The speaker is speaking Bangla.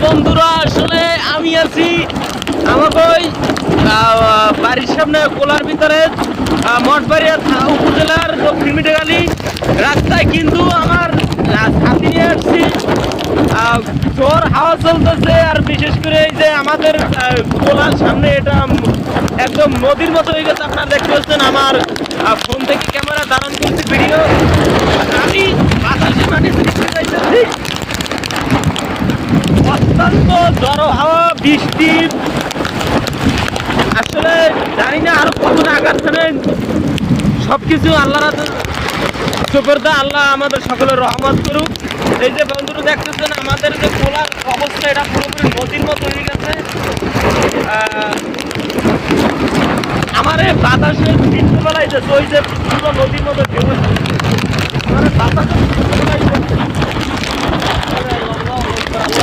বন্ধুরা আসলে আমি আছি আমাকে ওই বাড়ির সামনে কোলার ভিতরে মঠবাড়িয়া উপজেলার দক্ষিণ মিটেগালি রাস্তায়, কিন্তু আমার ছাতি নিয়ে আসছি। জোর হাওয়া চলতেছে, আর বিশেষ করে এই যে আমাদের কোলার সামনে এটা একদম নদীর মতো হয়ে গেছে। আপনারা দেখতে পাচ্ছেন আমার ফোন থেকে ক্যামেরা ধারণ করছি ভিডিও। আমি বাতাসে মাটি যাইতেছি, অত্যন্ত ঝড়ো হাওয়া, বৃষ্টি। আসলে জানি না আরো কত আঘাত ছাড়েন। সবকিছু আল্লাহর সুপর্দা, আল্লাহ আমাদের সকলের রহমত করুক। এই যে বন্ধুরা দেখতেছেন আমাদের যে খোলার অবস্থা, এটা পুরোপুরি নদীর মতো হয়ে গেছে। আমার এই বাতাসে চিনতে বেলায় যে ওই যে পুরো নদীর মতো ঢেউ, আমার বাতাসে